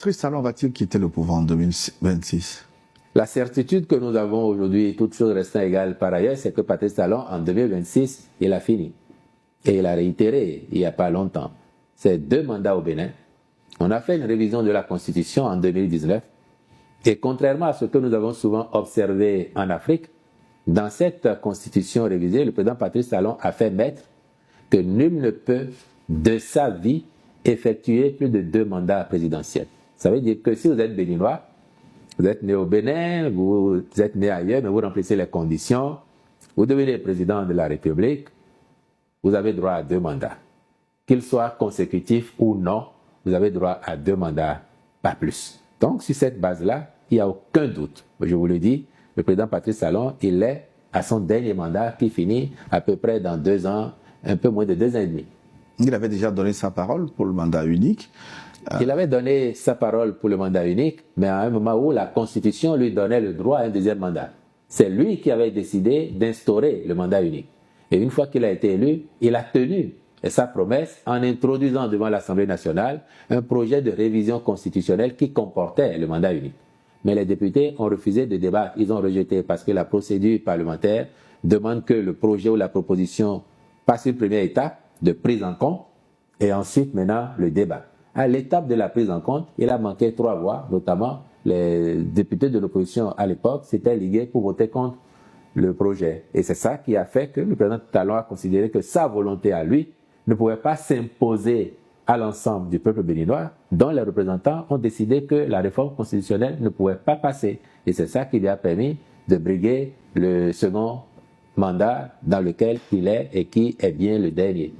Patrice Talon va-t-il quitter le pouvoir en 2026? La certitude que nous avons aujourd'hui, toutes choses restant égales par ailleurs, c'est que Patrice Talon, en 2026, il a fini. Et il a réitéré, il n'y a pas longtemps, ses 2 mandats au Bénin. On a fait une révision de la Constitution en 2019. Et contrairement à ce que nous avons souvent observé en Afrique, dans cette Constitution révisée, le président Patrice Talon a fait mettre que nul ne peut, de sa vie, effectuer plus de 2 mandats présidentiels. Ça veut dire que si vous êtes béninois, vous êtes né au Bénin, vous êtes né ailleurs, mais vous remplissez les conditions, vous devenez président de la République, vous avez droit à 2 mandats. Qu'ils soient consécutifs ou non, vous avez droit à 2 mandats, pas plus. Donc, sur cette base-là, il n'y a aucun doute. Je vous le dis, le président Patrice Talon, il est à son dernier mandat qui finit à peu près dans 2 ans, un peu moins de 2 ans et demi. Il avait déjà donné sa parole pour le mandat unique. Il avait donné sa parole pour le mandat unique, mais à un moment où la Constitution lui donnait le droit à un 2e mandat. C'est lui qui avait décidé d'instaurer le mandat unique. Et une fois qu'il a été élu, il a tenu sa promesse en introduisant devant l'Assemblée nationale un projet de révision constitutionnelle qui comportait le mandat unique. Mais les députés ont refusé de débattre, ils ont rejeté parce que la procédure parlementaire demande que le projet ou la proposition passe une première étape de prise en compte et ensuite maintenant le débat. À l'étape de la prise en compte, il a manqué 3 voix, notamment les députés de l'opposition à l'époque s'étaient ligués pour voter contre le projet. Et c'est ça qui a fait que le président Talon a considéré que sa volonté à lui ne pouvait pas s'imposer à l'ensemble du peuple béninois, dont les représentants ont décidé que la réforme constitutionnelle ne pouvait pas passer. Et c'est ça qui lui a permis de briguer le second mandat dans lequel il est et qui est bien le dernier.